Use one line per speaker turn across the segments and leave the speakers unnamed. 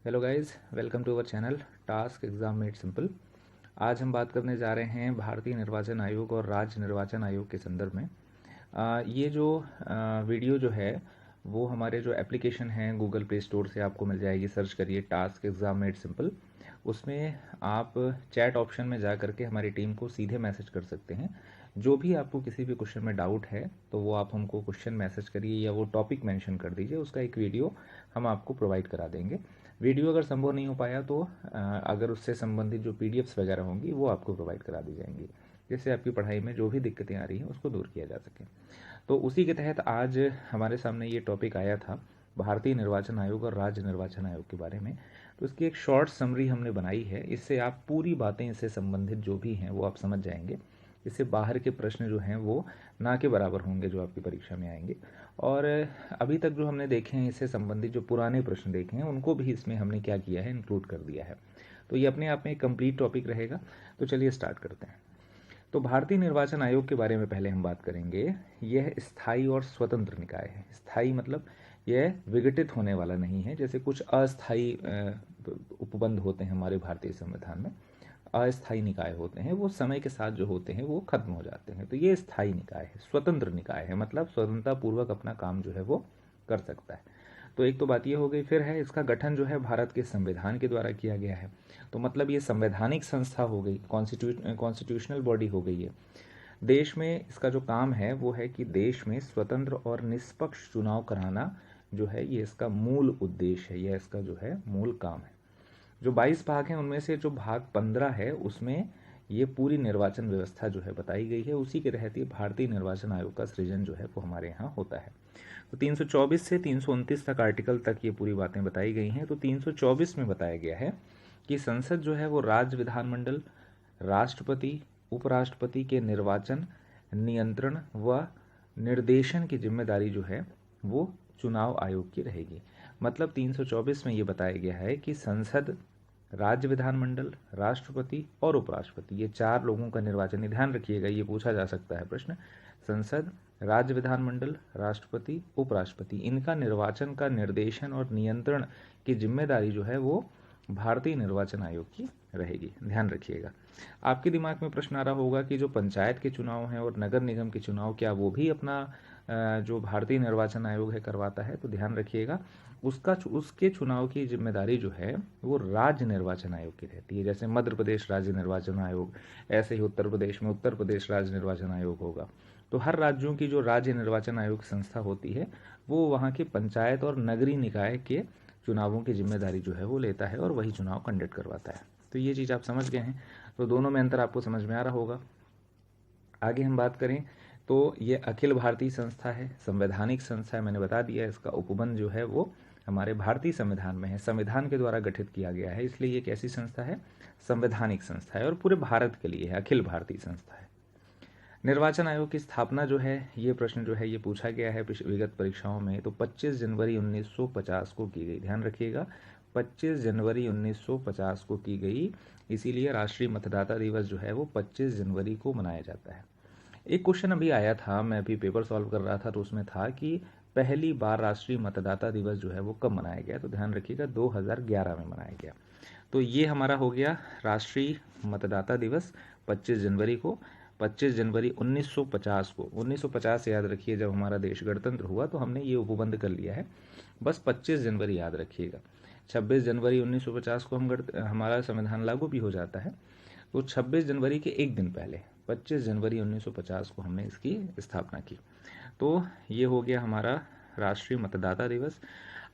Hello guys, welcome to our channel task exam made simple. आज हम बात करने जा रहे हैं भारतीय निर्वाचन आयोग और राज्य निर्वाचन आयोग के संदर्भ में। ये जो वीडियो जो है वो हमारे जो एप्लीकेशन है गूगल प्ले स्टोर से आपको मिल जाएगी। सर्च करिए टास्क एग्ज़ाम मेड सिंपल। उसमें आप चैट ऑप्शन में जा करके हमारी टीम को सीधे मैसेज कर सकते हैं। जो भी आपको किसी भी क्वेश्चन में डाउट है तो वो आप हमको क्वेश्चन मैसेज करिए या वो टॉपिक मेंशन कर दीजिए, उसका एक वीडियो हम आपको प्रोवाइड करा देंगे। वीडियो अगर संभव नहीं हो पाया तो अगर उससे संबंधित जो पीडीएफ्स वगैरह होंगी वो आपको प्रोवाइड करा दी जाएंगी, जिससे आपकी पढ़ाई में जो भी दिक्कतें आ रही हैं उसको दूर किया जा सके। तो उसी के तहत आज हमारे सामने ये टॉपिक आया था भारतीय निर्वाचन आयोग और राज्य निर्वाचन आयोग के बारे में। तो इसकी एक शॉर्ट समरी हमने बनाई है, इससे आप पूरी बातें इससे संबंधित जो भी हैं वो आप समझ जाएंगे। इससे बाहर के प्रश्न जो हैं वो ना के बराबर होंगे जो आपकी परीक्षा में आएंगे। और अभी तक जो हमने देखे हैं इससे संबंधित जो पुराने प्रश्न देखे हैं उनको भी इसमें हमने क्या किया है, इंक्लूड कर दिया है। तो ये अपने आप में एक कंप्लीट टॉपिक रहेगा। तो चलिए स्टार्ट करते हैं। तो भारतीय निर्वाचन आयोग के बारे में पहले हम बात करेंगे। यह स्थायी और स्वतंत्र निकाय है। स्थायी मतलब यह विघटित होने वाला नहीं है, जैसे कुछ अस्थायी उपबंध होते हैं हमारे भारतीय संविधान में। अस्थायी निकाय होते हैं, वो समय के साथ जो होते हैं वो खत्म हो जाते हैं। तो ये स्थायी निकाय है, स्वतंत्र निकाय है, मतलब स्वतंत्रता पूर्वक अपना काम जो है वो कर सकता है। तो एक तो बात ये हो गई। फिर है इसका गठन जो है भारत के संविधान के द्वारा किया गया है। तो मतलब ये संवैधानिक संस्था हो गई, कॉन्स्टिट्यूशनल बॉडी हो गई है। देश में इसका जो काम है वो है कि देश में स्वतंत्र और निष्पक्ष चुनाव कराना जो है ये इसका मूल उद्देश्य है, यह इसका जो है मूल काम है। जो 22 भाग हैं उनमें से जो भाग 15 है उसमें ये पूरी निर्वाचन व्यवस्था जो है बताई गई है। उसी के तहत ये भारतीय निर्वाचन आयोग का सृजन जो है वो हमारे यहाँ होता है। तो 324 से 329 तक आर्टिकल तक ये पूरी बातें बताई गई हैं। तो 324 में बताया गया है कि संसद जो है वो राज्य विधानमंडल, राष्ट्रपति, उपराष्ट्रपति के निर्वाचन, नियंत्रण व निर्देशन की जिम्मेदारी जो है वो चुनाव आयोग की रहेगी। मतलब 324 में ये बताया गया है कि संसद, राज्य विधानमंडल, राष्ट्रपति और उपराष्ट्रपति, ये चार लोगों का निर्वाचन, ध्यान रखिएगा ये पूछा जा सकता है प्रश्न। संसद, राज्य विधानमंडल, राष्ट्रपति, उपराष्ट्रपति, इनका निर्वाचन का निर्देशन और नियंत्रण की जिम्मेदारी जो है वो भारतीय निर्वाचन आयोग की रहेगी। ध्यान रखिएगा। आपके दिमाग में प्रश्न आ रहा होगा कि जो पंचायत के चुनाव हैं और नगर निगम के चुनाव, क्या वो भी अपना जो भारतीय निर्वाचन आयोग है करवाता है? तो ध्यान रखिएगा, उसके चुनाव की जिम्मेदारी जो है वो राज्य निर्वाचन आयोग की रहती है। जैसे मध्य प्रदेश राज्य निर्वाचन आयोग, ऐसे ही उत्तर प्रदेश में उत्तर प्रदेश राज्य निर्वाचन आयोग होगा। तो हर राज्यों की जो राज्य निर्वाचन आयोग संस्था होती है वो वहाँ के पंचायत और नगरीय निकाय के चुनावों की जिम्मेदारी जो है वो लेता है और वही चुनाव कंडक्ट करवाता है। तो ये चीज़ आप समझ गए हैं। तो दोनों में अंतर आपको समझ में आ रहा होगा। आगे हम बात करें तो ये अखिल भारतीय संस्था है, संवैधानिक संस्था है, मैंने बता दिया। इसका उपबंध जो है वो हमारे भारतीय संविधान में है, संविधान के द्वारा गठित किया गया है, इसलिए ये कैसी संस्था है? संवैधानिक संस्था है और पूरे भारत के लिए है, अखिल भारतीय संस्था है। निर्वाचन आयोग की स्थापना जो है, ये प्रश्न जो है ये पूछा गया है विगत परीक्षाओं में। तो 25 जनवरी 1950 को की गई। ध्यान रखिएगा, 25 जनवरी 1950 को की गई। इसीलिए राष्ट्रीय मतदाता दिवस जो है वो 25 जनवरी को मनाया जाता है। एक क्वेश्चन अभी आया था, मैं अभी पेपर सॉल्व कर रहा था, तो उसमें था कि पहली बार राष्ट्रीय मतदाता दिवस जो है वो कब मनाया गया? तो ध्यान रखिएगा 2011 में मनाया गया। तो ये हमारा हो गया राष्ट्रीय मतदाता दिवस 25 जनवरी को। 25 जनवरी 1950 को, 1950 याद रखिए, जब हमारा देश गणतंत्र हुआ तो हमने ये उपबंध कर लिया है। बस 25 जनवरी याद रखिएगा। 26 जनवरी 1950 को हमारा संविधान लागू भी हो जाता है। तो 26 जनवरी के एक दिन पहले 25 जनवरी 1950 को हमने इसकी स्थापना की। तो ये हो गया हमारा राष्ट्रीय मतदाता दिवस।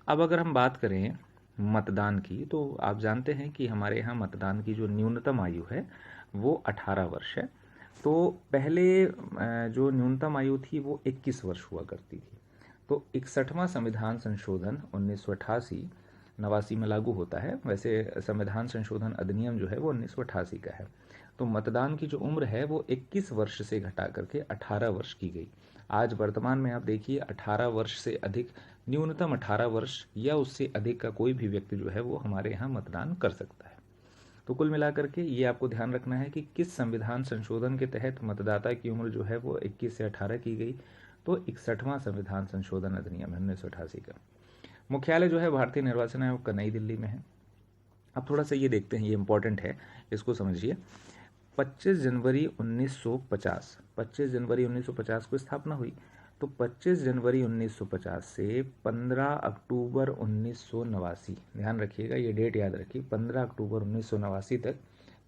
अब अगर हम बात करें मतदान की, तो आप जानते हैं कि हमारे यहाँ मतदान की जो न्यूनतम आयु है वो 18 वर्ष है। तो पहले जो न्यूनतम आयु थी वो 21 वर्ष हुआ करती थी। तो 61वां संविधान संशोधन 1988 89 में लागू होता है। वैसे संविधान संशोधन अधिनियम जो है वो 1988 का है। तो मतदान की जो उम्र है वो 21 वर्ष से घटा करके 18 वर्ष की गई। आज वर्तमान में आप देखिए 18 वर्ष से अधिक, न्यूनतम 18 वर्ष या उससे अधिक का कोई भी व्यक्ति जो है वो हमारे यहाँ मतदान कर सकता है। तो कुल मिलाकर के ये आपको ध्यान रखना है कि किस संविधान संशोधन के तहत मतदाता की उम्र जो है वो 21 से 18 की गई। तो 61वां संविधान संशोधन अधिनियम है 1988 का। मुख्यालय जो है भारतीय निर्वाचन आयोग का नई दिल्ली में है। अब थोड़ा सा ये देखते हैं, ये इम्पोर्टेंट है, इसको समझिए। 25 जनवरी 1950, 25 जनवरी 1950 को स्थापना हुई। तो 25 जनवरी 1950 से 15 अक्टूबर 1989, ध्यान रखिएगा, ये डेट याद रखिए, 15 अक्टूबर 1989 तक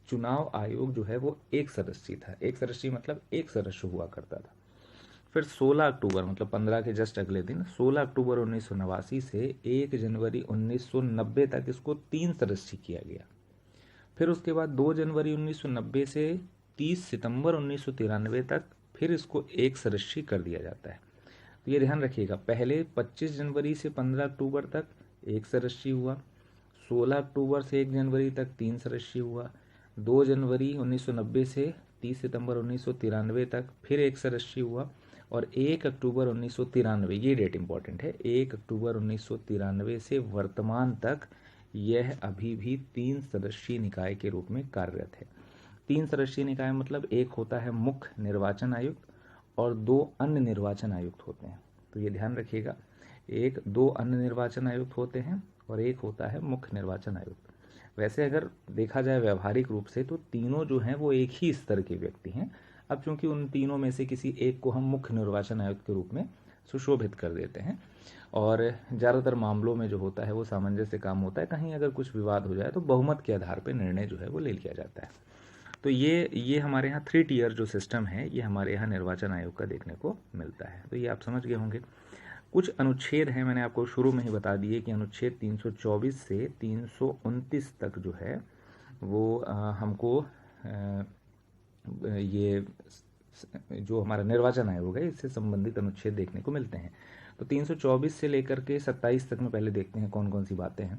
चुनाव आयोग जो है वो एक सदस्यीय था। एक सदस्यीय मतलब एक सदस्य हुआ करता था। फिर 16 अक्टूबर मतलब 15 के जस्ट अगले दिन 16 अक्टूबर 1989 से 1 जनवरी 1990 तक इसको 3 सदस्यीय किया गया। फिर उसके बाद 2 जनवरी 1990 से 30 सितंबर 1993 तक फिर इसको एक सदस्यीय कर दिया जाता है। तो ये ध्यान रखिएगा, पहले 25 जनवरी से 15 अक्टूबर तक एक सदस्यीय हुआ, 16 अक्टूबर से 1 जनवरी तक 3 सदस्यीय हुआ, 2 जनवरी 1990 से 30 सितंबर 1993 तक फिर एक सदस्यीय हुआ, और 1 अक्टूबर 1993, ये डेट इंपॉर्टेंट है, 1 अक्टूबर 1993 से वर्तमान तक यह अभी भी 3 सदस्यीय निकाय के रूप में कार्यरत है। 3 सदस्यीय निकाय मतलब एक होता है मुख्य निर्वाचन आयुक्त और 2 अन्य निर्वाचन आयुक्त होते हैं। तो ये ध्यान रखिएगा, 2 अन्य निर्वाचन आयुक्त होते हैं और एक होता है मुख्य निर्वाचन आयुक्त। वैसे अगर देखा जाए व्यवहारिक रूप से तो तीनों जो हैं वो एक ही स्तर के व्यक्ति हैं। अब चूंकि उन तीनों में से किसी एक को हम मुख्य निर्वाचन आयुक्त के रूप में सुशोभित कर देते हैं, और ज़्यादातर मामलों में जो होता है वो सामंजस्य काम होता है, कहीं अगर कुछ विवाद हो जाए तो बहुमत के आधार पर निर्णय जो है वो ले लिया जाता है। तो ये हमारे यहाँ 3 टियर जो सिस्टम है ये हमारे यहाँ निर्वाचन आयोग का देखने को मिलता है। तो ये आप समझ गए होंगे। कुछ अनुच्छेद हैं, मैंने आपको शुरू में ही बता दिए कि अनुच्छेद 324 से 329 तक जो है वो हमको ये जो हमारा निर्वाचन आयोग है इससे संबंधित अनुच्छेद देखने को मिलते हैं। तो 324 से लेकर के 27 तक में पहले देखते हैं कौन कौन सी बातें हैं।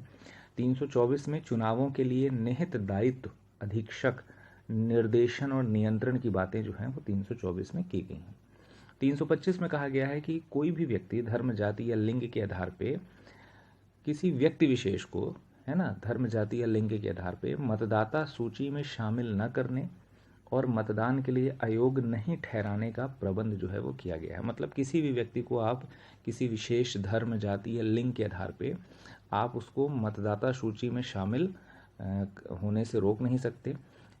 324 में चुनावों के लिए निहित दायित्व, अधीक्षक, निर्देशन और नियंत्रण की बातें जो हैं वो 324 में की गई हैं। 325 में कहा गया है कि कोई भी व्यक्ति धर्म, जाति या लिंग के आधार पे किसी व्यक्ति विशेष को, है ना, धर्म, जाति या लिंग के आधार पे मतदाता सूची में शामिल न करने और मतदान के लिए अयोग्य नहीं ठहराने का प्रबंध जो है वो किया गया है। मतलब किसी भी व्यक्ति को आप किसी विशेष धर्म, जाति या लिंग के आधार पे आप उसको मतदाता सूची में शामिल होने से रोक नहीं सकते,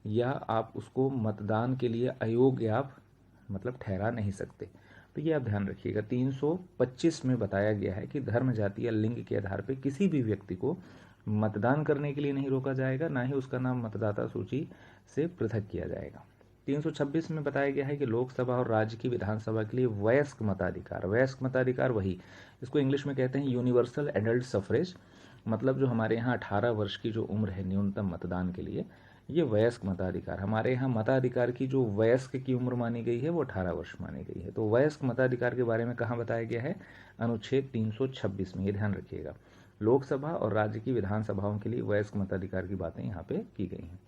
या आप उसको मतदान के लिए अयोग्य आप मतलब ठहरा नहीं सकते। तो ये आप ध्यान रखिएगा। 325 में बताया गया है कि धर्म, जाति या लिंग के आधार पर किसी भी व्यक्ति को मतदान करने के लिए नहीं रोका जाएगा, ना ही उसका नाम मतदाता सूची से पृथक किया जाएगा। 326 में बताया गया है कि लोकसभा और राज्य की विधानसभा के लिए वयस्क मताधिकार, वयस्क मताधिकार वही, इसको इंग्लिश में कहते हैं यूनिवर्सल एडल्ट सफरेज, मतलब जो हमारे यहाँ 18 वर्ष की जो उम्र है न्यूनतम मतदान के लिए, ये वयस्क मताधिकार। हमारे यहाँ मताधिकार की जो वयस्क की उम्र मानी गई है वो 18 वर्ष मानी गई है। तो वयस्क मताधिकार के बारे में कहाँ बताया गया है? अनुच्छेद 326 में, ये ध्यान रखिएगा। लोकसभा और राज्य की विधानसभाओं के लिए वयस्क मताधिकार की बातें यहाँ पे की गई हैं।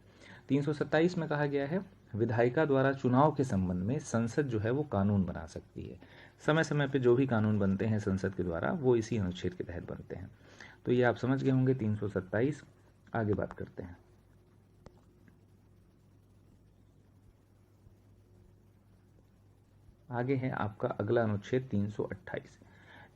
327 में कहा गया है विधायिका द्वारा चुनाव के संबंध में संसद जो है वो कानून बना सकती है। समय समय पे जो भी कानून बनते हैं संसद के द्वारा वो इसी अनुच्छेद के तहत बनते हैं। तो ये आप समझ गए होंगे 327। आगे बात करते हैं। आगे है आपका अगला अनुच्छेद 328।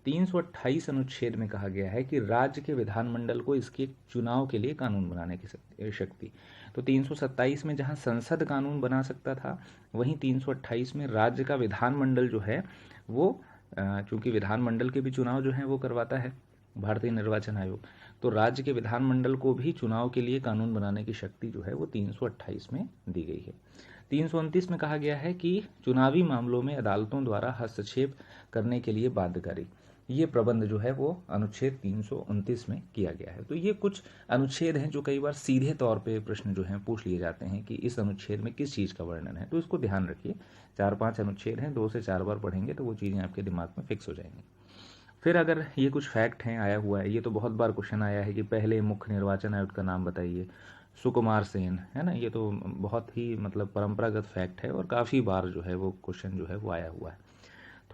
328 अनुच्छेद में कहा गया है कि राज्य के विधानमंडल को इसके चुनाव के लिए कानून बनाने की शक्ति। तो 327 में जहां संसद कानून बना सकता था, वहीं 328 में राज्य का विधानमंडल जो है वो, चूंकि विधानमंडल के भी चुनाव जो है वो करवाता है भारतीय निर्वाचन आयोग, तो राज्य के विधानमंडल को भी चुनाव के लिए कानून बनाने की शक्ति जो है वो 328 में दी गई है। 329 में कहा गया है कि चुनावी मामलों में अदालतों द्वारा हस्तक्षेप करने के लिए बाध्यकारी, ये प्रबंध जो है वो अनुच्छेद 329 में किया गया है। तो ये कुछ अनुच्छेद हैं जो कई बार सीधे तौर पे प्रश्न जो हैं पूछ लिए जाते हैं कि इस अनुच्छेद में किस चीज़ का वर्णन है, तो इसको ध्यान रखिए। 4-5 अनुच्छेद हैं, 2 से 4 बार पढ़ेंगे तो वो चीज़ें आपके दिमाग में फिक्स हो जाएंगी। फिर अगर ये कुछ फैक्ट हैं, आया हुआ है, ये तो बहुत बार क्वेश्चन आया है कि पहले मुख्य निर्वाचन आयुक्त का नाम बताइए, सुकुमार सेन, है ना, ये तो बहुत ही मतलब परंपरागत फैक्ट है और काफ़ी बार जो है वो क्वेश्चन जो है वो आया हुआ है।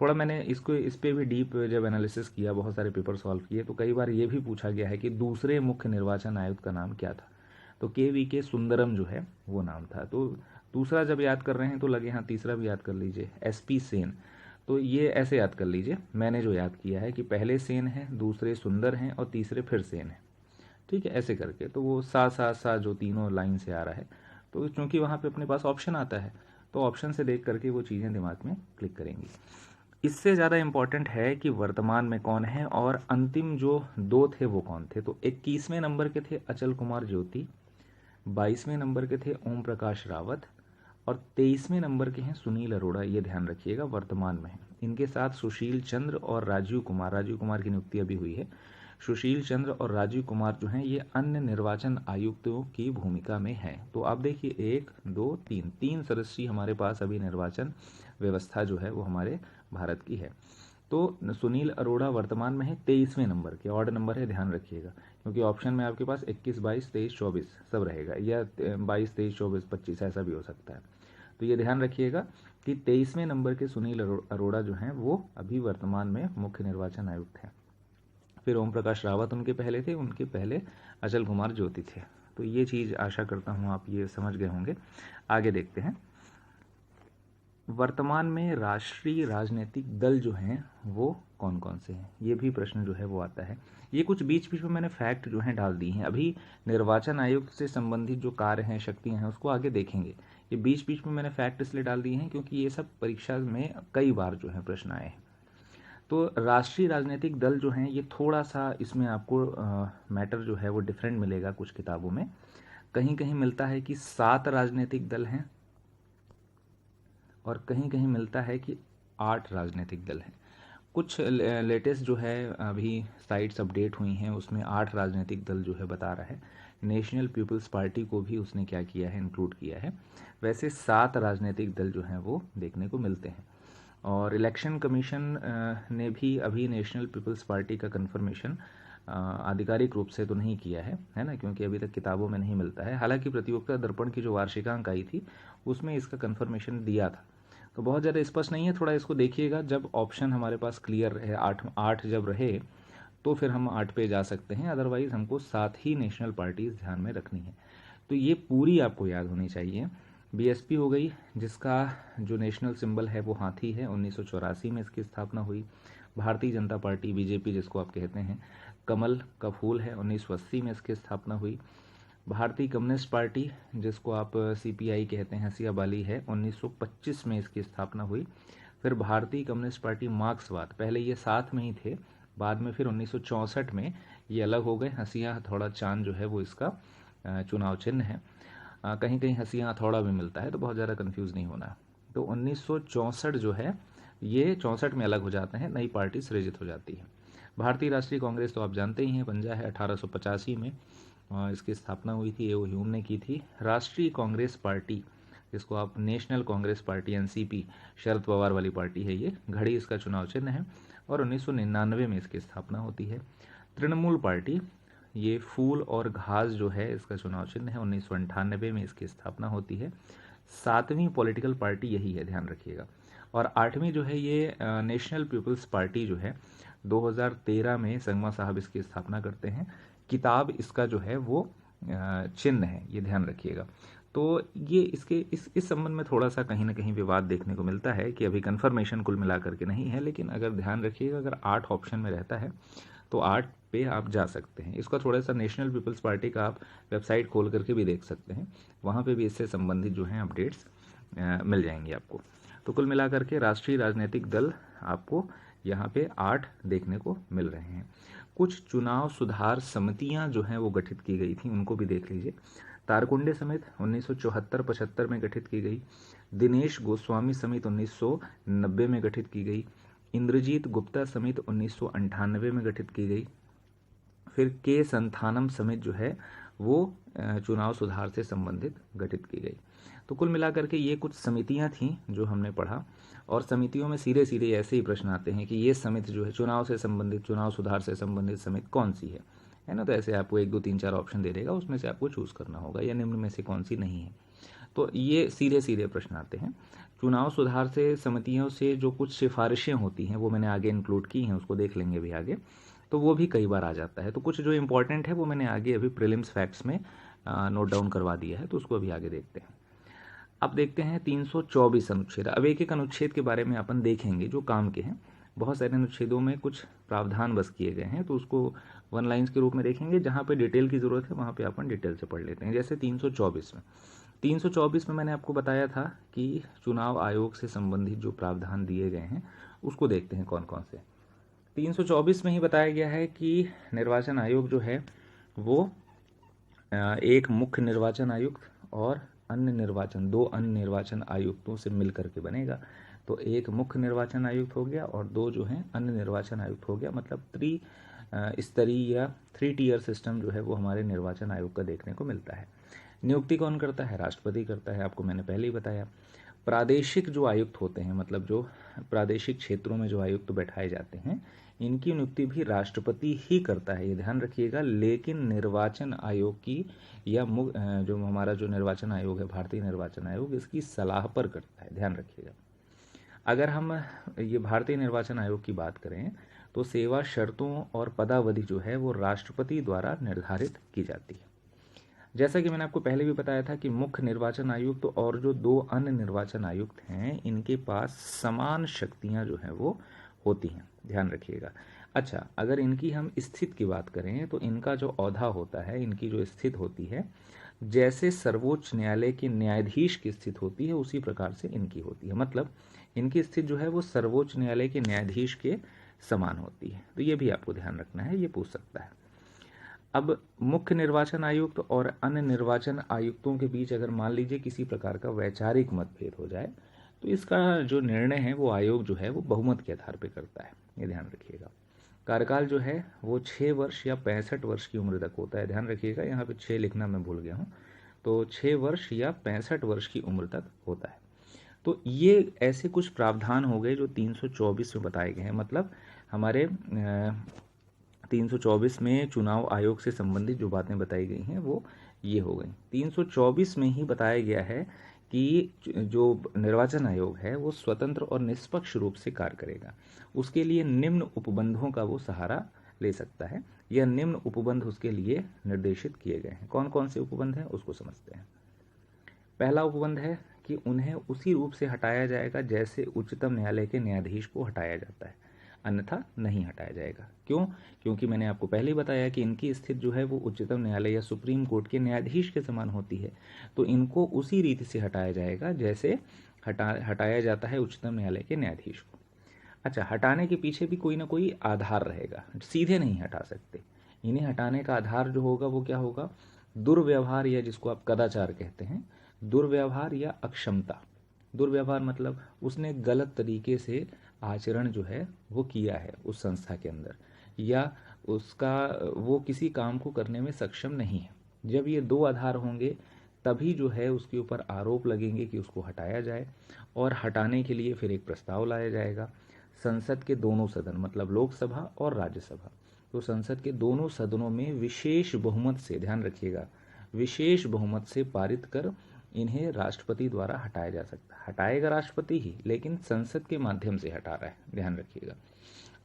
थोड़ा मैंने इस पे भी डीप जब एनालिसिस किया, बहुत सारे पेपर सॉल्व किए, तो कई बार ये भी पूछा गया है कि दूसरे मुख्य निर्वाचन आयुक्त का नाम क्या था, तो KVK सुंदरम जो है वो नाम था। तो दूसरा जब याद कर रहे हैं तो लगे हाँ तीसरा भी याद कर लीजिए, SP सेन। तो ये ऐसे याद कर लीजिए, मैंने जो याद किया है कि पहले सेन है, दूसरे सुंदर हैं और तीसरे फिर सेन है। ठीक है, ऐसे करके। तो वो सा सा सा जो तीनों लाइन से आ रहा है, तो चूंकि वहाँ पे अपने पास ऑप्शन आता है, तो ऑप्शन से देख करके वो चीज़ें दिमाग में क्लिक करेंगी। इससे ज़्यादा इम्पॉर्टेंट है कि वर्तमान में कौन है और अंतिम जो दो थे वो कौन थे। तो 21वें नंबर के थे अचल कुमार ज्योति, 22वें नंबर के थे ओम प्रकाश रावत और 23वें नंबर के हैं सुनील अरोड़ा। ये ध्यान रखिएगा, वर्तमान में है। इनके साथ सुशील चंद्र और राजीव कुमार की नियुक्ति अभी हुई है। सुशील चंद्र और राजीव कुमार जो हैं ये अन्य निर्वाचन आयुक्तों की भूमिका में हैं। तो आप देखिए 1 2 3 तीन सदस्यीय हमारे पास अभी निर्वाचन व्यवस्था जो है वो हमारे भारत की है। तो सुनील अरोड़ा वर्तमान में है 23वें नंबर के, ऑड नंबर है, ध्यान रखिएगा, क्योंकि ऑप्शन में आपके पास 21 22 23 24 सब रहेगा, या 22 23 24 25 ऐसा भी हो सकता है। तो ये ध्यान रखिएगा कि 23वें नंबर के सुनील अरोड़ा जो हैं वो अभी वर्तमान में मुख्य निर्वाचन आयुक्त हैं। फिर ओम प्रकाश रावत उनके पहले थे, उनके पहले अचल कुमार ज्योति थे। तो ये चीज़ आशा करता हूँ आप ये समझ गए होंगे। आगे देखते हैं, वर्तमान में राष्ट्रीय राजनीतिक दल जो हैं वो कौन कौन से हैं, ये भी प्रश्न जो है वो आता है। ये कुछ बीच बीच में मैंने फैक्ट जो हैं डाल दी हैं। अभी निर्वाचन आयोग से संबंधित जो कार्य हैं, शक्तियां हैं, उसको आगे देखेंगे। ये बीच बीच में मैंने फैक्ट इसलिए डाल दिए हैं क्योंकि ये सब परीक्षा में कई बार जो है प्रश्न आए हैं। तो राष्ट्रीय राजनीतिक दल जो हैं ये थोड़ा सा इसमें आपको मैटर जो है वो डिफरेंट मिलेगा कुछ किताबों में। कहीं कहीं मिलता है कि 7 राजनीतिक दल हैं और कहीं कहीं मिलता है कि 8 राजनीतिक दल हैं। कुछ लेटेस्ट जो है अभी साइट्स अपडेट हुई हैं, उसमें 8 राजनीतिक दल जो है बता रहा है। नेशनल पीपल्स पार्टी को भी उसने क्या किया है, इंक्लूड किया है। वैसे 7 राजनीतिक दल जो हैं वो देखने को मिलते हैं। और इलेक्शन कमीशन ने भी अभी नेशनल पीपल्स पार्टी का कंफर्मेशन आधिकारिक रूप से तो नहीं किया है ना, क्योंकि अभी तक किताबों में नहीं मिलता है। हालांकि प्रतियोगिता दर्पण की जो वार्षिकांक आई थी उसमें इसका कंफर्मेशन दिया था। तो बहुत ज़्यादा स्पष्ट नहीं है, थोड़ा इसको देखिएगा। जब ऑप्शन हमारे पास क्लियर रहे, 8 जब रहे तो फिर हम 8 पे जा सकते हैं, अदरवाइज़ हमको 7 ही नेशनल पार्टीज ध्यान में रखनी है। तो ये पूरी आपको याद होनी चाहिए। बीएसपी हो गई, जिसका जो नेशनल सिंबल है वो हाथी है, 1984 में इसकी स्थापना हुई। भारतीय जनता पार्टी बीजेपी जिसको आप कहते हैं, कमल का फूल है, 1980 में इसकी स्थापना हुई। भारतीय कम्युनिस्ट पार्टी जिसको आप सीपीआई कहते हैं, हसिया बाली है, 1925 में इसकी स्थापना हुई। फिर भारतीय कम्युनिस्ट पार्टी मार्क्सवाद, पहले ये साथ में ही थे, बाद में फिर 1964 में ये अलग हो गए। हसिया हथौड़ा चांद जो है वो इसका चुनाव चिन्ह है। कहीं कहीं हसिया हथौड़ा भी मिलता है, तो बहुत ज़्यादा कंफ्यूज नहीं होना। तो 1964 जो है ये 64 में अलग हो जाते हैं, नई पार्टी सृजित हो जाती है। भारतीय राष्ट्रीय कांग्रेस तो आप जानते ही हैं, पंजा है, 1885 में इसकी स्थापना हुई थी, एओ ह्यूम ने की थी। राष्ट्रीय कांग्रेस पार्टी जिसको आप national Congress party NCP, Sharad Pawar वाली पार्टी है, ये घड़ी इसका चुनाव चिन्ह है और 1999 में इसकी स्थापना होती है। तृणमूल पार्टी, ये फूल और घास जो है इसका चुनाव चिन्ह है, 1998 में इसकी स्थापना होती है। 7वीं पॉलिटिकल पार्टी यही है, ध्यान रखिएगा। और 8वीं जो है ये नेशनल पीपल्स पार्टी जो है 2013 में संगमा साहब इसकी स्थापना करते हैं। किताब इसका जो है वो चिन्ह है, ये ध्यान रखिएगा। तो ये इसके इस संबंध में थोड़ा सा कहीं ना कहीं विवाद देखने को मिलता है कि अभी कंफर्मेशन कुल मिला करके नहीं है, लेकिन अगर ध्यान रखिएगा अगर 8 ऑप्शन में रहता है तो 8 पे आप जा सकते हैं। इसका थोड़ा सा नेशनल पीपल्स पार्टी का आप वेबसाइट खोल करके भी देख सकते हैं, वहाँ पे भी इससे संबंधित जो हैं अपडेट्स मिल जाएंगे आपको। तो कुल मिलाकर के राष्ट्रीय राजनीतिक दल आपको यहाँ पे 8 देखने को मिल रहे हैं। कुछ चुनाव सुधार समितियाँ जो हैं वो गठित की गई थी, उनको भी देख लीजिए। तारकुंडे समिति 1974-75 में गठित की गई। दिनेश गोस्वामी समिति 1990 में गठित की गई। इंद्रजीत गुप्ता समिति 1998 में गठित की गई। फिर के संथानम समिति जो है वो चुनाव सुधार से संबंधित गठित की गई। तो कुल मिलाकर के ये कुछ समितियां थीं जो हमने पढ़ा, और समितियों में सीधे सीधे ऐसे ही प्रश्न आते हैं कि ये समिति जो है चुनाव से संबंधित, चुनाव सुधार से संबंधित समिति कौन सी है ना। तो ऐसे आपको 1 2 3 4 ऑप्शन दे देगा, उसमें से आपको चूज करना होगा या निम्न में से कौन सी नहीं है। तो ये सीधे सीधे प्रश्न आते हैं। चुनाव सुधार से समितियों से जो कुछ सिफारिशें होती हैं वो मैंने आगे इंक्लूड की हैं, उसको देख लेंगे भी आगे, तो वो भी कई बार आ जाता है। तो कुछ जो इंपॉर्टेंट है वो मैंने आगे अभी प्रीलिम्स फैक्ट्स में नोट डाउन करवा दिया है, तो उसको अभी आगे देखते हैं। अब देखते हैं 324 अनुच्छेद। अब एक एक अनुच्छेद के बारे में अपन देखेंगे जो काम के हैं। बहुत सारे अनुच्छेदों में कुछ प्रावधान बस किए गए हैं, तो उसको वन लाइन्स के रूप में देखेंगे। जहाँ पे डिटेल की ज़रूरत है वहाँ पे अपन डिटेल से पढ़ लेते हैं। जैसे 324 में मैंने आपको बताया था कि चुनाव आयोग से संबंधित जो प्रावधान दिए गए हैं उसको देखते हैं कौन कौन से। 324 में ही बताया गया है कि निर्वाचन आयोग जो है वो एक मुख्य निर्वाचन आयुक्त और दो अन्य निर्वाचन आयुक्तों से मिलकर के बनेगा। तो एक मुख्य निर्वाचन आयुक्त हो गया और दो जो हैं अन्य निर्वाचन आयुक्त हो गया। मतलब स्तरीय या 3 टियर सिस्टम जो है वो हमारे निर्वाचन आयोग का देखने को मिलता है। नियुक्ति कौन करता है? राष्ट्रपति करता है, आपको मैंने पहले ही बताया। प्रादेशिक जो आयुक्त होते हैं, मतलब जो प्रादेशिक क्षेत्रों में जो आयुक्त बैठाए जाते हैं, इनकी नियुक्ति भी राष्ट्रपति ही करता है, ये ध्यान रखिएगा। लेकिन निर्वाचन आयोग की या जो हमारा जो निर्वाचन आयोग है, भारतीय निर्वाचन आयोग, इसकी सलाह पर करता है, ध्यान रखिएगा। अगर हम ये भारतीय निर्वाचन आयोग की बात करें तो सेवा शर्तों और पदावधि जो है वो राष्ट्रपति द्वारा निर्धारित की जाती है। जैसा कि मैंने आपको पहले भी बताया था कि मुख्य निर्वाचन आयुक्त और जो दो अन्य निर्वाचन आयुक्त हैं, इनके पास समान शक्तियां जो हैं वो होती हैं, ध्यान रखिएगा। अच्छा, अगर इनकी हम स्थिति की बात करें तो इनका जो औहदा होता है, इनकी जो स्थिति होती है, जैसे सर्वोच्च न्यायालय के न्यायाधीश की स्थिति होती है उसी प्रकार से इनकी होती है। मतलब इनकी स्थिति जो है वो सर्वोच्च न्यायालय के न्यायाधीश के समान होती है। तो ये भी आपको ध्यान रखना है, ये पूछ सकता है। अब मुख्य निर्वाचन आयुक्त और अन्य निर्वाचन आयुक्तों के बीच अगर मान लीजिए किसी प्रकार का वैचारिक मतभेद हो जाए तो इसका जो निर्णय है वो आयोग जो है वो बहुमत के आधार पर करता है, ये ध्यान रखिएगा। कार्यकाल जो है वो 6 वर्ष या 65 वर्ष की उम्र तक होता है, ध्यान रखिएगा। यहाँ पे 6 लिखना मैं भूल गया हूँ, तो 6 वर्ष या 65 वर्ष की उम्र तक होता है। तो ये ऐसे कुछ प्रावधान हो गए जो 324 में बताए गए हैं। मतलब हमारे 324 में चुनाव आयोग से संबंधित जो बातें बताई गई हैं वो ये हो गई। 324 में ही बताया गया है कि जो निर्वाचन आयोग है वो स्वतंत्र और निष्पक्ष रूप से कार्य करेगा। उसके लिए निम्न उपबंधों का वो सहारा ले सकता है। यह निम्न उपबंध उसके लिए निर्देशित किए गए हैं। कौन कौन से उपबंध हैं उसको समझते हैं। पहला उपबंध है कि उन्हें उसी रूप से हटाया जाएगा जैसे उच्चतम न्यायालय के न्यायाधीश को हटाया जाता है, अन्यथा नहीं हटाया जाएगा। क्यों? क्योंकि मैंने आपको पहले ही बताया कि इनकी स्थिति जो है वो उच्चतम न्यायालय या सुप्रीम कोर्ट के न्यायाधीश के समान होती है। तो इनको उसी रीति से हटाया जाएगा जैसे हटाया जाता है उच्चतम न्यायालय के न्यायाधीश को। अच्छा, हटाने के पीछे भी कोई ना कोई आधार रहेगा, सीधे नहीं हटा सकते। इन्हें हटाने का आधार जो होगा वो क्या होगा? दुर्व्यवहार, या जिसको आप कदाचार कहते हैं, दुर्व्यवहार या अक्षमता। दुर्व्यवहार मतलब उसने गलत तरीके से आचरण जो है वो किया है उस संस्था के अंदर, या उसका वो किसी काम को करने में सक्षम नहीं है। जब ये दो आधार होंगे तभी जो है उसके ऊपर आरोप लगेंगे कि उसको हटाया जाए, और हटाने के लिए फिर एक प्रस्ताव लाया जाएगा। संसद के दोनों सदन, मतलब लोकसभा और राज्यसभा, तो संसद के दोनों सदनों में विशेष बहुमत से, ध्यान रखिएगा, विशेष बहुमत से पारित कर इन्हें राष्ट्रपति द्वारा हटाया जा सकता है। हटाएगा राष्ट्रपति ही, लेकिन संसद के माध्यम से हटा रहा है, ध्यान रखिएगा।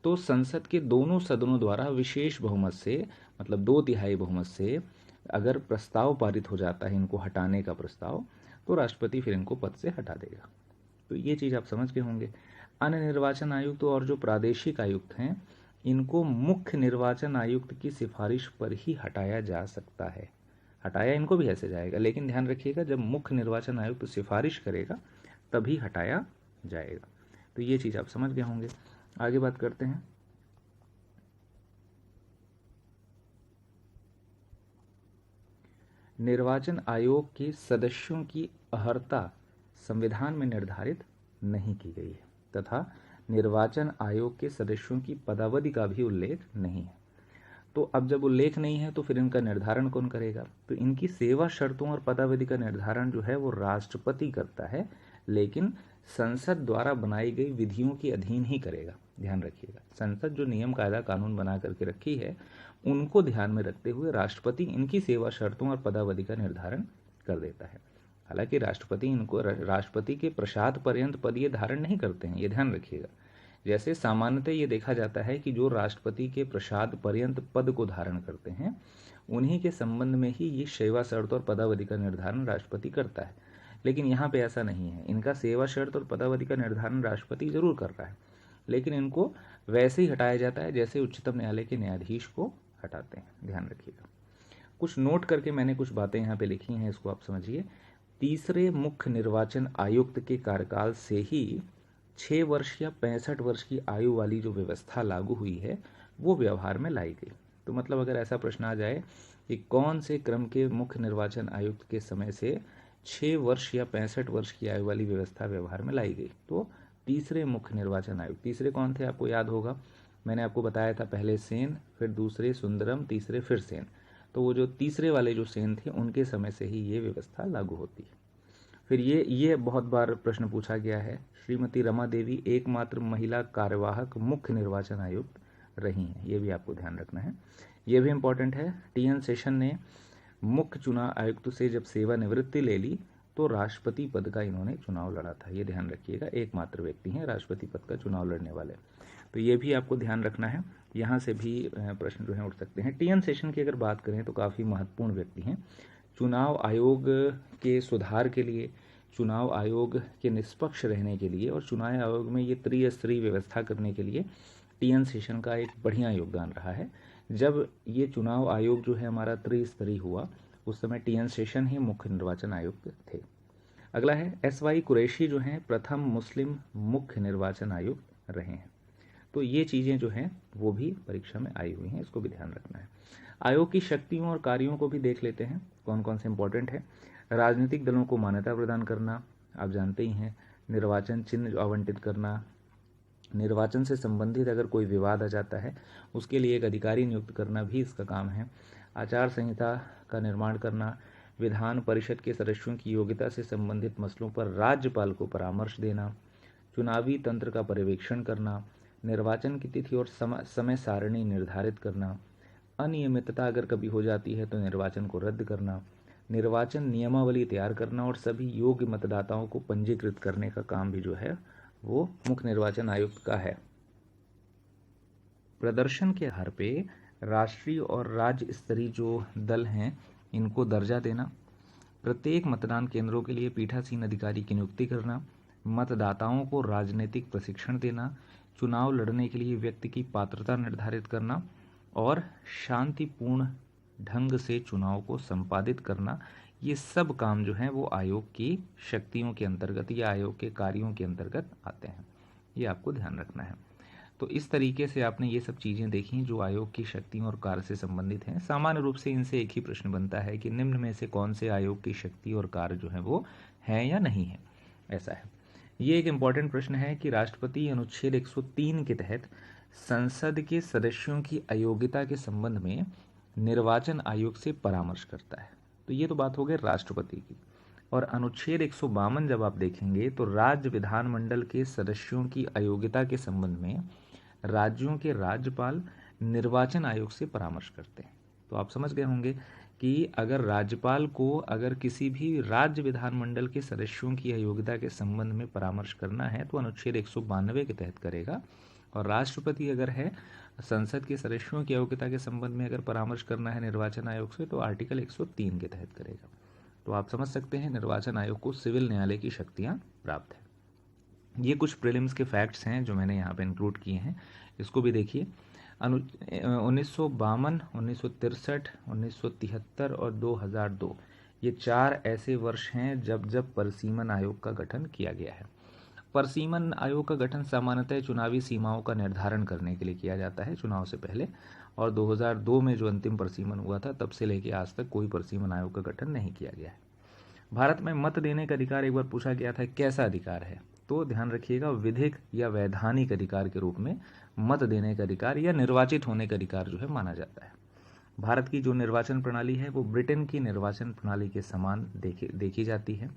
तो संसद के दोनों सदनों द्वारा विशेष बहुमत से, मतलब 2/3 बहुमत से अगर प्रस्ताव पारित हो जाता है इनको हटाने का प्रस्ताव, तो राष्ट्रपति फिर इनको पद से हटा देगा। तो ये चीज़ आप समझ के होंगे। अन्य निर्वाचन आयुक्त और जो प्रादेशिक आयुक्त हैं, इनको मुख्य निर्वाचन आयुक्त की सिफारिश पर ही हटाया जा सकता है। हटाया इनको भी ऐसे जाएगा, लेकिन ध्यान रखिएगा जब मुख्य निर्वाचन आयुक्त सिफारिश करेगा तभी हटाया जाएगा। तो ये चीज़ आप समझ गए होंगे। आगे बात करते हैं। निर्वाचन आयोग के सदस्यों की अर्हता संविधान में निर्धारित नहीं की गई है, तथा निर्वाचन आयोग के सदस्यों की पदावधि का भी उल्लेख नहीं है। तो अब जब उल्लेख नहीं है तो फिर इनका निर्धारण कौन करेगा? तो इनकी सेवा शर्तों और पदावधि का निर्धारण जो है वो राष्ट्रपति करता है, लेकिन संसद द्वारा बनाई गई विधियों के अधीन ही करेगा। ध्यान रखिएगा, संसद जो नियम कायदा कानून बना करके रखी है उनको ध्यान में रखते हुए राष्ट्रपति इनकी सेवा शर्तों और पदावधि का निर्धारण कर देता है। हालांकि राष्ट्रपति के प्रसाद पर्यंत पद ये धारण नहीं करते हैं, ये ध्यान रखिएगा। जैसे सामान्यतः ये देखा जाता है कि जो राष्ट्रपति के प्रसाद पर्यंत पद को धारण करते हैं उन्हीं के संबंध में ही ये सेवा शर्त और पदावधि का निर्धारण राष्ट्रपति करता है, लेकिन यहाँ पे ऐसा नहीं है। इनका सेवा शर्त और पदावधि का निर्धारण राष्ट्रपति जरूर कर रहा है, लेकिन इनको वैसे ही हटाया जाता है जैसे उच्चतम न्यायालय के न्यायाधीश को हटाते हैं, ध्यान रखिएगा। कुछ नोट करके मैंने कुछ बातें यहाँ पे लिखी हैं, इसको आप समझिए। तीसरे मुख्य निर्वाचन आयुक्त के कार्यकाल से ही 6 वर्ष या 65 वर्ष की आयु वाली जो व्यवस्था लागू हुई है वो व्यवहार में लाई गई। तो मतलब अगर ऐसा प्रश्न आ जाए कि कौन से क्रम के मुख्य निर्वाचन आयुक्त के समय से 6 वर्ष या 65 वर्ष की आयु वाली व्यवस्था व्यवहार में लाई गई, तो तीसरे मुख्य निर्वाचन आयुक्त। तीसरे कौन थे आपको याद होगा, मैंने आपको बताया था, पहले सेन, फिर दूसरे सुंदरम, तीसरे फिर सेन। तो वो जो तीसरे वाले जो सेन थे उनके समय से ही ये व्यवस्था लागू होती है। फिर ये बहुत बार प्रश्न पूछा गया है, श्रीमती रमा देवी एकमात्र महिला कार्यवाहक मुख्य निर्वाचन आयुक्त रही हैं, ये भी आपको ध्यान रखना है, ये भी इम्पोर्टेंट है। टी.एन. शेषन ने मुख्य चुनाव आयुक्त से जब सेवानिवृत्ति ले ली तो राष्ट्रपति पद का इन्होंने चुनाव लड़ा था, ये ध्यान रखिएगा, एकमात्र व्यक्ति हैं राष्ट्रपति पद का चुनाव लड़ने वाले। तो ये भी आपको ध्यान रखना है, यहाँ से भी प्रश्न जो है उठ सकते हैं। टी.एन. शेषन की अगर बात करें तो काफ़ी महत्वपूर्ण व्यक्ति हैं। चुनाव आयोग के सुधार के लिए, चुनाव आयोग के निष्पक्ष रहने के लिए और चुनाव आयोग में ये त्रिस्तरीय व्यवस्था करने के लिए टी.एन. शेषन का एक बढ़िया योगदान रहा है। जब ये चुनाव आयोग जो है हमारा त्रिस्तरीय हुआ उस समय टी.एन. शेषन ही मुख्य निर्वाचन आयुक्त थे। अगला है एस.वाई. कुरैशी जो हैं प्रथम मुस्लिम मुख्य निर्वाचन आयुक्त रहे हैं। तो ये चीज़ें जो हैं वो भी परीक्षा में आई हुई हैं, इसको भी ध्यान रखना है। आयोग की शक्तियों और कार्यों को भी देख लेते हैं, कौन कौन से इंपॉर्टेंट है। राजनीतिक दलों को मान्यता प्रदान करना, आप जानते ही हैं। निर्वाचन चिन्ह आवंटित करना, निर्वाचन से संबंधित अगर कोई विवाद आ जाता है उसके लिए एक अधिकारी नियुक्त करना भी इसका काम है। आचार संहिता का निर्माण करना, विधान परिषद के सदस्यों की योग्यता से संबंधित मसलों पर राज्यपाल को परामर्श देना, चुनावी तंत्र का पर्यवेक्षण करना, निर्वाचन की तिथि और समय सारणी निर्धारित करना, अनियमितता अगर कभी हो जाती है तो निर्वाचन को रद्द करना, निर्वाचन नियमावली तैयार करना और सभी योग्य मतदाताओं को पंजीकृत करने का काम भी जो है वो मुख्य निर्वाचन आयुक्त का है। प्रदर्शन के आधार पे राष्ट्रीय और राज्य स्तरीय जो दल हैं इनको दर्जा देना, प्रत्येक मतदान केंद्रों के लिए पीठासीन अधिकारी की नियुक्ति करना, मतदाताओं को राजनीतिक प्रशिक्षण देना, चुनाव लड़ने के लिए व्यक्ति की पात्रता निर्धारित करना और शांतिपूर्ण ढंग से चुनाव को संपादित करना, ये सब काम जो हैं वो आयोग की शक्तियों के अंतर्गत या आयोग के कार्यों के अंतर्गत आते हैं, ये आपको ध्यान रखना है। तो इस तरीके से आपने ये सब चीज़ें देखी जो आयोग की शक्तियों और कार्य से संबंधित हैं। सामान्य रूप से इनसे एक ही प्रश्न बनता है कि निम्न में से कौन से आयोग की शक्ति और कार्य जो है वो है या नहीं है, ऐसा है। ये एक इम्पॉर्टेंट प्रश्न है कि राष्ट्रपति अनुच्छेद 103 के तहत संसद के सदस्यों की अयोग्यता के संबंध में निर्वाचन आयोग से परामर्श करता है। तो ये तो बात हो गई राष्ट्रपति की। और अनुच्छेद 152 जब आप देखेंगे तो राज्य विधानमंडल के सदस्यों की अयोग्यता के संबंध में राज्यों के राज्यपाल निर्वाचन आयोग से परामर्श करते हैं। तो आप समझ गए होंगे कि अगर राज्यपाल को अगर किसी भी राज्य विधानमंडल के सदस्यों की अयोग्यता के संबंध में परामर्श करना है तो अनुच्छेद 192 के तहत करेगा, और राष्ट्रपति अगर है संसद के सदस्यों की अयोग्यता के संबंध में अगर परामर्श करना है निर्वाचन आयोग से तो आर्टिकल 103 के तहत करेगा। तो आप समझ सकते हैं निर्वाचन आयोग को सिविल न्यायालय की शक्तियाँ प्राप्त है। ये कुछ प्रीलिम्स के फैक्ट्स हैं जो मैंने यहाँ पे इंक्लूड किए हैं, इसको भी देखिए। 1952, 1963, 1973 और 2002 ये 4 ऐसे वर्ष हैं जब परिसीमन आयोग का गठन किया गया है। परिसीमन आयोग का गठन सामान्यतः चुनावी सीमाओं का निर्धारण करने के लिए किया जाता है चुनाव से पहले, और 2002 में जो अंतिम परिसीमन हुआ था तब से लेकर आज तक कोई परिसीमन आयोग का गठन नहीं किया गया है। भारत में मत देने का अधिकार एक बार पूछा गया था, कैसा अधिकार है, तो ध्यान रखिएगा विधिक या वैधानिक अधिकार के रूप में मत देने का अधिकार या निर्वाचित होने का अधिकार जो है माना जाता है। भारत की जो निर्वाचन प्रणाली है वो ब्रिटेन की निर्वाचन प्रणाली के समान देखी जाती है।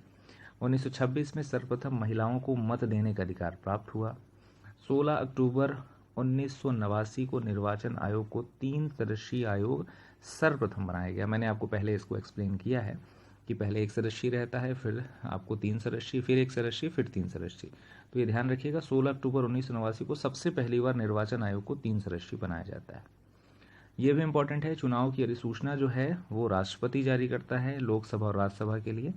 1926 में सर्वप्रथम महिलाओं को मत देने का अधिकार प्राप्त हुआ। 16 अक्टूबर 1989 को निर्वाचन आयोग को 3 सदस्यीय आयोग सर्वप्रथम बनाया गया। मैंने आपको पहले इसको एक्सप्लेन किया है कि पहले 1 सदस्यीय रहता है, फिर आपको 3 सदस्यीय, फिर 1 सदस्यीय, फिर 3 सदस्यीय। तो ये ध्यान रखिएगा 16 अक्टूबर 1989 को सबसे पहली बार निर्वाचन आयोग को 3 सदस्यीय बनाया जाता है। ये भी इंपॉर्टेंट है, चुनाव की अधिसूचना जो है वो राष्ट्रपति जारी करता है लोकसभा और राज्यसभा के लिए,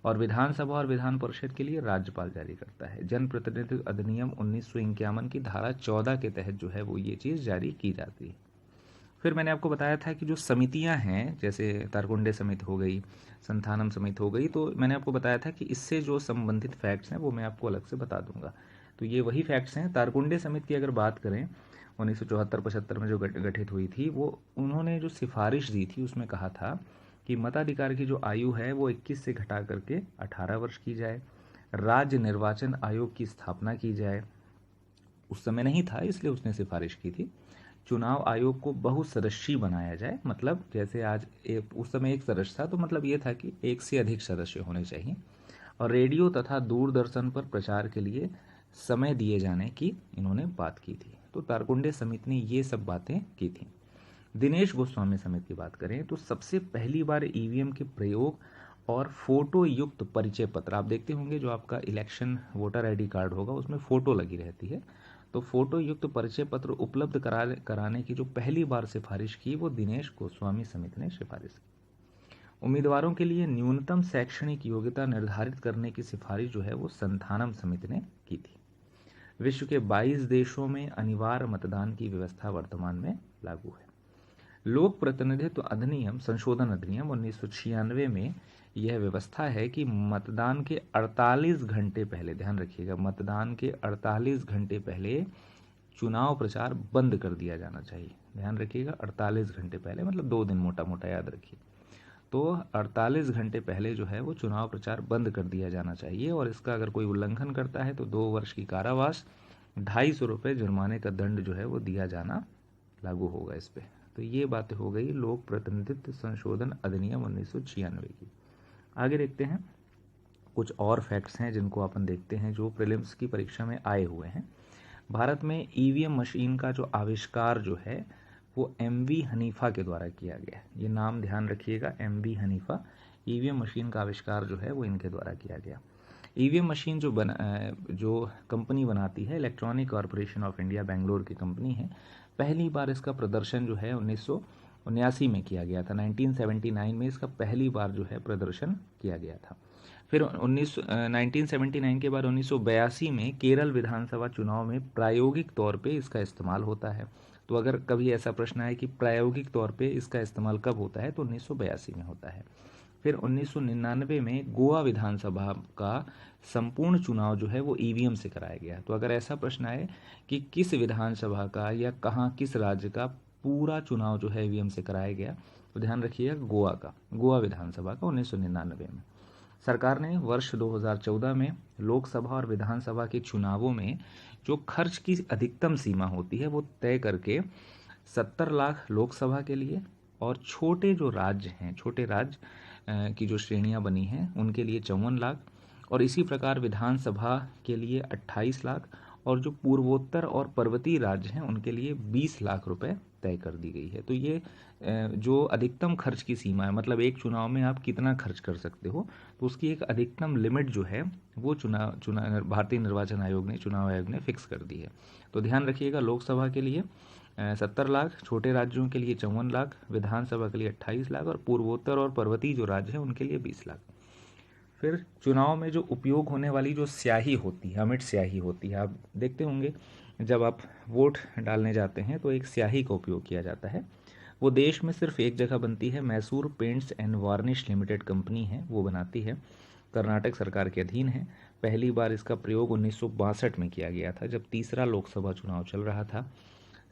और विधानसभा और विधान परिषद के लिए राज्यपाल जारी करता है। जनप्रतिनिधित्व अधिनियम 1951 की धारा 14 के तहत जो है वो ये चीज़ जारी की जाती है। फिर मैंने आपको बताया था कि जो समितियां हैं, जैसे तारकुंडे समिति हो गई, संथानम समिति हो गई, तो मैंने आपको बताया था कि इससे जो संबंधित फैक्ट्स हैं वो मैं आपको अलग से बता दूंगा। तो ये वही फैक्ट्स हैं। तारकुंडे समिति की अगर बात करें 1974-75 में जो गठित हुई थी, वो उन्होंने जो सिफारिश दी थी उसमें कहा था कि मताधिकार की जो आयु है वो 21 से घटा करके 18 वर्ष की जाए, राज्य निर्वाचन आयोग की स्थापना की जाए। उस समय नहीं था इसलिए उसने सिफारिश की थी। चुनाव आयोग को बहुसदस्यीय बनाया जाए, मतलब जैसे आज उस समय एक सदस्य था, तो मतलब ये था कि एक से अधिक सदस्य होने चाहिए। और रेडियो तथा दूरदर्शन पर प्रचार के लिए समय दिए जाने की इन्होंने बात की थी। तो तारकुंडे समिति ने ये सब बातें की थी। दिनेश गोस्वामी समिति की बात करें तो सबसे पहली बार ईवीएम के प्रयोग और फोटो युक्त परिचय पत्र, आप देखते होंगे जो आपका इलेक्शन वोटर आईडी कार्ड होगा उसमें फोटो लगी रहती है, तो फोटो युक्त परिचय पत्र उपलब्ध कराने की जो पहली बार सिफारिश की वो दिनेश गोस्वामी समिति ने सिफारिश की। उम्मीदवारों के लिए न्यूनतम शैक्षणिक योग्यता निर्धारित करने की सिफारिश जो है वो संथानम समिति ने की थी। विश्व के 22 देशों में अनिवार्य मतदान की व्यवस्था वर्तमान में लागू है। लोक प्रतिनिधित्व अधिनियम संशोधन अधिनियम 1996 में यह व्यवस्था है कि मतदान के 48 घंटे पहले, ध्यान रखिएगा, मतदान के 48 घंटे पहले चुनाव प्रचार बंद कर दिया जाना चाहिए। ध्यान रखिएगा, 48 घंटे पहले, मतलब 2 दिन, मोटा मोटा याद रखिए। तो 48 घंटे पहले जो है वो चुनाव प्रचार बंद कर दिया जाना चाहिए, और इसका अगर कोई उल्लंघन करता है तो 2 वर्ष की कारावास, 250 रुपये जुर्माने का दंड जो है वो दिया जाना लागू होगा इस पर। तो ये बातें हो गई लोक प्रतिनिधित्व संशोधन अधिनियम 1996 की। आगे देखते हैं, कुछ और फैक्ट्स हैं जिनको अपन देखते हैं जो प्रीलिम्स की परीक्षा में आए हुए हैं। भारत में ईवीएम मशीन का जो आविष्कार जो है वो एमवी हनीफा के द्वारा किया गया। ये नाम ध्यान रखिएगा, एमवी हनीफा। ईवीएम मशीन का आविष्कार जो है वो इनके द्वारा किया गया। ईवीएम मशीन जो कंपनी बनाती है, electronic corporation of India, Bangalore की कंपनी है। पहली बार इसका प्रदर्शन जो है 1979 में किया गया था। 1979 में इसका पहली बार जो है प्रदर्शन किया गया था। फिर 1979 के बाद 1982 में केरल विधानसभा चुनाव में प्रायोगिक तौर पे इसका इस्तेमाल होता है। तो अगर कभी ऐसा प्रश्न आए कि प्रायोगिक तौर पे इसका इस्तेमाल कब होता है, तो 1982 में होता है। फिर 1999 में गोवा विधानसभा का संपूर्ण चुनाव जो है वो ईवीएम से कराया गया। तो अगर ऐसा प्रश्न आए कि किस विधानसभा का या कहाँ किस राज्य का पूरा चुनाव जो है ईवीएम से कराया गया, तो ध्यान रखिएगा गोवा विधानसभा का 1999 में। सरकार ने वर्ष 2014 में लोकसभा और विधानसभा के चुनावों में जो खर्च की अधिकतम सीमा होती है वो तय करके 70 लाख लोकसभा के लिए, और छोटे जो राज्य हैं, छोटे राज्य की जो श्रेणियां बनी हैं उनके लिए 54 लाख, और इसी प्रकार विधानसभा के लिए 28 लाख, और जो पूर्वोत्तर और पर्वतीय राज्य हैं उनके लिए 20 लाख रुपए तय कर दी गई है। तो ये जो अधिकतम खर्च की सीमा है, मतलब एक चुनाव में आप कितना खर्च कर सकते हो, तो उसकी एक अधिकतम लिमिट जो है वो भारतीय निर्वाचन आयोग ने, चुनाव आयोग ने फिक्स कर दी है। तो ध्यान रखिएगा, लोकसभा के लिए 70 लाख, छोटे राज्यों के लिए 54 लाख, विधानसभा के लिए 28 लाख, और पूर्वोत्तर और पर्वतीय जो राज्य हैं उनके लिए 20 लाख। फिर चुनाव में जो उपयोग होने वाली जो स्याही होती है, अमिट स्याही होती है, आप देखते होंगे जब आप वोट डालने जाते हैं तो एक स्याही का उपयोग किया जाता है। वो देश में सिर्फ एक जगह बनती है, Mysore paints and varnish limited company है वो बनाती है, कर्नाटक सरकार के अधीन है। पहली बार इसका प्रयोग 1962 में किया गया था जब तीसरा लोकसभा चुनाव चल रहा था।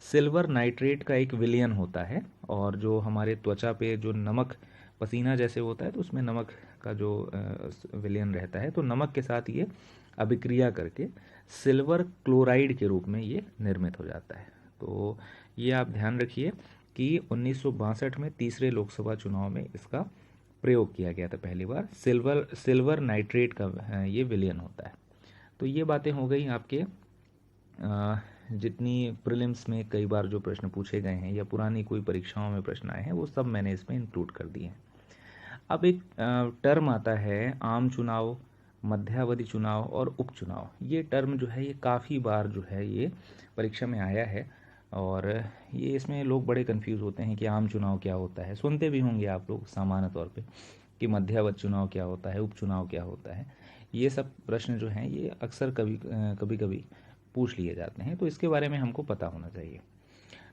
सिल्वर नाइट्रेट का एक विलयन होता है, और जो हमारे त्वचा पे जो नमक, पसीना जैसे होता है तो उसमें नमक का जो विलयन रहता है, तो नमक के साथ ये अभिक्रिया करके सिल्वर क्लोराइड के रूप में ये निर्मित हो जाता है। तो ये आप ध्यान रखिए कि 1962 में तीसरे लोकसभा चुनाव में इसका प्रयोग किया गया था पहली बार। सिल्वर नाइट्रेट का ये विलयन होता है। तो ये बातें हो गई आपके जितनी प्रीलिम्स में कई बार जो प्रश्न पूछे गए हैं या पुरानी कोई परीक्षाओं में प्रश्न आए हैं वो सब मैंने इसमें इंक्लूड कर दिए हैं। अब एक टर्म आता है आम चुनाव, मध्यावधि चुनाव और उपचुनाव। ये टर्म जो है ये काफ़ी बार जो है ये परीक्षा में आया है, और ये इसमें लोग बड़े कंफ्यूज होते हैं कि आम चुनाव क्या होता है। सुनते भी होंगे आप लोग सामान्य तौर पे कि मध्यावधि चुनाव क्या होता है, उपचुनाव क्या होता है। ये सब प्रश्न जो हैं ये अक्सर कभी कभी पूछ लिए जाते हैं, तो इसके बारे में हमको पता होना चाहिए।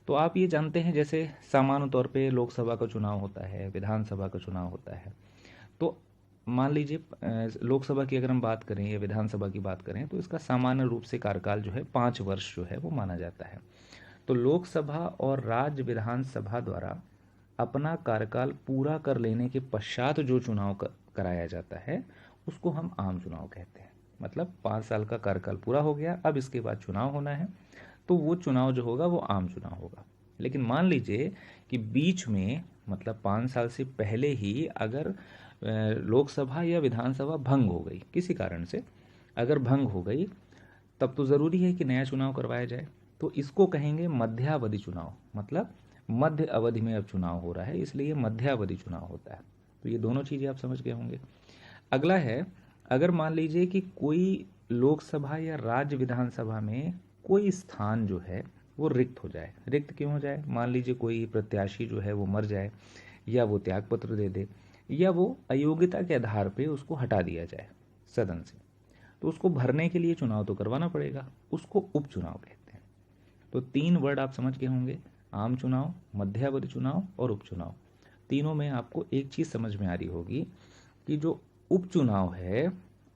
तो आप ये जानते हैं जैसे सामान्य तौर पे लोकसभा का चुनाव होता है, विधानसभा का चुनाव होता है। तो मान लीजिए लोकसभा की अगर हम बात करें या विधानसभा की बात करें तो इसका सामान्य रूप से कार्यकाल जो है 5 वर्ष जो है वो माना जाता है। तो लोकसभा और राज्य विधानसभा द्वारा अपना कार्यकाल पूरा कर लेने के पश्चात जो चुनाव कराया जाता है उसको हम आम चुनाव कहते हैं। मतलब 5 साल का कार्यकाल पूरा हो गया, अब इसके बाद चुनाव होना है, तो वो चुनाव जो होगा वो आम चुनाव होगा। लेकिन मान लीजिए कि बीच में मतलब 5 साल से पहले ही अगर लोकसभा या विधानसभा भंग हो गई किसी कारण से, अगर भंग हो गई तब तो ज़रूरी है कि नया चुनाव करवाया जाए। तो इसको कहेंगे मध्यावधि चुनाव, मतलब मध्य अवधि में अब चुनाव हो रहा है इसलिए मध्यावधि चुनाव होता है। तो ये दोनों चीज़ें आप समझ गए होंगे। अगला है, अगर मान लीजिए कि कोई लोकसभा या राज्य विधानसभा में कोई स्थान जो है वो रिक्त हो जाए। रिक्त क्यों हो जाए? मान लीजिए कोई प्रत्याशी जो है वो मर जाए, या वो त्यागपत्र दे दे, या वो अयोग्यता के आधार पे उसको हटा दिया जाए सदन से, तो उसको भरने के लिए चुनाव तो करवाना पड़ेगा, उसको उपचुनाव कहते हैं। तो 3 वर्ड आप समझ गए होंगे, आम चुनाव, मध्यावधि चुनाव और उपचुनाव। तीनों में आपको एक चीज़ समझ में आ रही होगी कि जो उपचुनाव है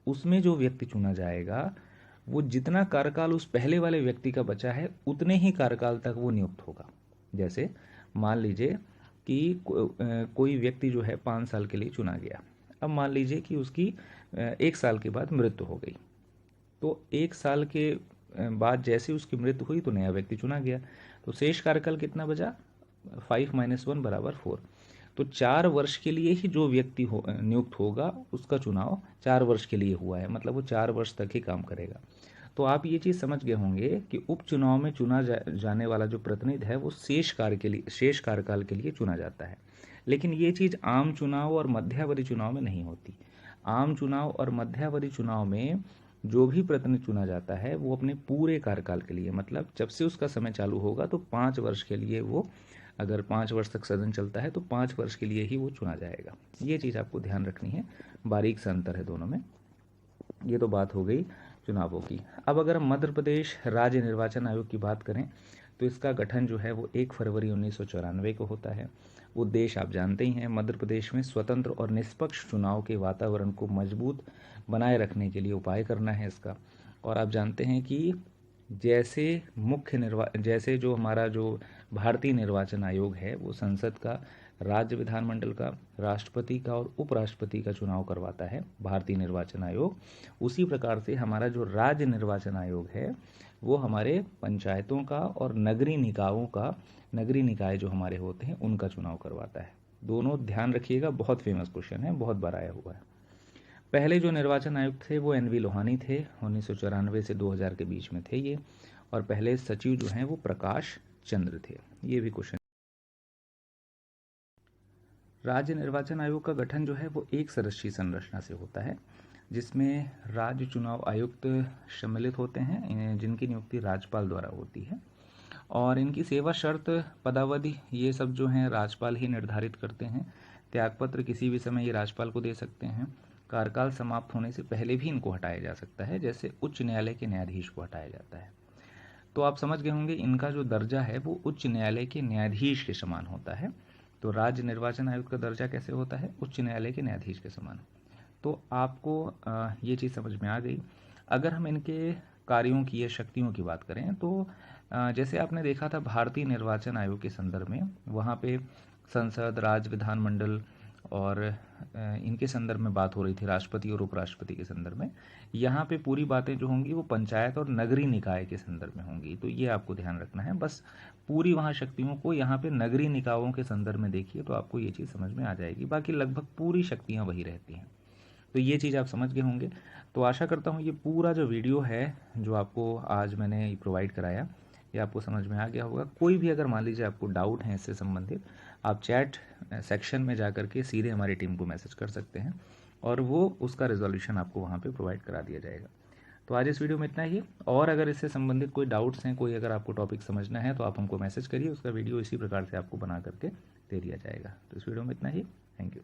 उसमें जो व्यक्ति चुना जाएगा वो जितना कार्यकाल उस पहले वाले व्यक्ति का बचा है उतने ही कार्यकाल तक वो नियुक्त होगा। जैसे मान लीजिए कि कोई व्यक्ति जो है 5 साल के लिए चुना गया, अब मान लीजिए कि उसकी 1 साल के बाद मृत्यु हो गई, तो 1 साल के बाद जैसे उसकी मृत्यु हुई तो नया व्यक्ति चुना गया, तो शेष कार्यकाल कितना बचा? 5 - 1 = 4। तो 4 वर्ष के लिए ही जो व्यक्ति नियुक्त होगा उसका चुनाव 4 वर्ष के लिए हुआ है, मतलब वो 4 वर्ष तक ही काम करेगा। तो आप ये चीज़ समझ गए होंगे कि उपचुनाव में चुना जाने वाला जो प्रतिनिधि है वो शेष कार्यकाल के लिए चुना जाता है। लेकिन ये चीज़ आम चुनाव और मध्यावधि चुनाव में नहीं होती। आम चुनाव और मध्यावधि चुनाव में जो भी प्रतिनिधि चुना जाता है वो अपने पूरे कार्यकाल के लिए, मतलब जब से उसका समय चालू होगा तो 5 वर्ष के लिए वो, अगर 5 वर्ष तक सदन चलता है तो 5 वर्ष के लिए ही वो चुना जाएगा। ये चीज़ आपको ध्यान रखनी है, बारीक सा अंतर है दोनों में। ये तो बात हो गई चुनावों की। अब अगर हम मध्य प्रदेश राज्य निर्वाचन आयोग की बात करें तो इसका गठन जो है वो 1 फरवरी 1994 को होता है। उद्देश्य आप जानते ही हैं, मध्य प्रदेश में स्वतंत्र और निष्पक्ष चुनाव के वातावरण को मजबूत बनाए रखने के लिए उपाय करना है इसका। और आप जानते हैं कि जैसे जो हमारा जो भारतीय निर्वाचन आयोग है वो संसद का, राज्य विधानमंडल का, राष्ट्रपति का और उपराष्ट्रपति का चुनाव करवाता है भारतीय निर्वाचन आयोग, उसी प्रकार से हमारा जो राज्य निर्वाचन आयोग है वो हमारे पंचायतों का और नगरीय निकाय जो हमारे होते हैं उनका चुनाव करवाता है। दोनों ध्यान रखिएगा, बहुत फेमस क्वेश्चन है, बहुत बार आया हुआ है। पहले जो निर्वाचन आयुक्त थे वो NV लोहानी थे, 1994 से 2000 के बीच में थे ये, और पहले सचिव जो हैं वो प्रकाश चंद्र थे। ये भी क्वेश्चन। राज्य निर्वाचन आयोग का गठन जो है वो एक सदस्यीय संरचना से होता है, जिसमें राज्य चुनाव आयुक्त सम्मिलित होते हैं, जिनकी नियुक्ति राज्यपाल द्वारा होती है, और इनकी सेवा शर्त, पदावधि, ये सब जो हैं राज्यपाल ही निर्धारित करते हैं। त्यागपत्र किसी भी समय ये राज्यपाल को दे सकते हैं। कार्यकाल समाप्त होने से पहले भी इनको हटाया जा सकता है, जैसे उच्च न्यायालय के न्यायाधीश को हटाया जाता है। तो आप समझ गए होंगे इनका जो दर्जा है वो उच्च न्यायालय के न्यायाधीश के समान होता है। तो राज्य निर्वाचन आयोग का दर्जा कैसे होता है? उच्च न्यायालय के न्यायाधीश के समान। तो आपको ये चीज़ समझ में आ गई। अगर हम इनके कार्यों की या शक्तियों की बात करें तो जैसे आपने देखा था भारतीय निर्वाचन आयोग के संदर्भ में, वहाँ पे संसद, राज्य विधानमंडल और इनके संदर्भ में बात हो रही थी, राष्ट्रपति और उपराष्ट्रपति के संदर्भ में। यहाँ पे पूरी बातें जो होंगी वो पंचायत और नगरीय निकाय के संदर्भ में होंगी, तो ये आपको ध्यान रखना है। बस पूरी वहाँ शक्तियों को यहाँ पे नगरीय निकायों के संदर्भ में देखिए तो आपको ये चीज़ समझ में आ जाएगी। बाकी लगभग पूरी शक्तियाँ वही रहती हैं। तो ये चीज़ आप समझ गए होंगे। तो आशा करता हूँ ये पूरा जो वीडियो है जो आपको आज मैंने प्रोवाइड कराया ये आपको समझ में आ गया होगा। कोई भी अगर मान लीजिए आपको डाउट है इससे संबंधित, आप चैट सेक्शन में जा करके सीधे हमारी टीम को मैसेज कर सकते हैं और वो उसका रिजोल्यूशन आपको वहाँ पे प्रोवाइड करा दिया जाएगा। तो आज इस वीडियो में इतना ही, और अगर इससे संबंधित कोई डाउट्स हैं, कोई अगर आपको टॉपिक समझना है तो आप हमको मैसेज करिए, उसका वीडियो इसी प्रकार से आपको बना करके दे दिया जाएगा। तो इस वीडियो में इतना ही, थैंक यू।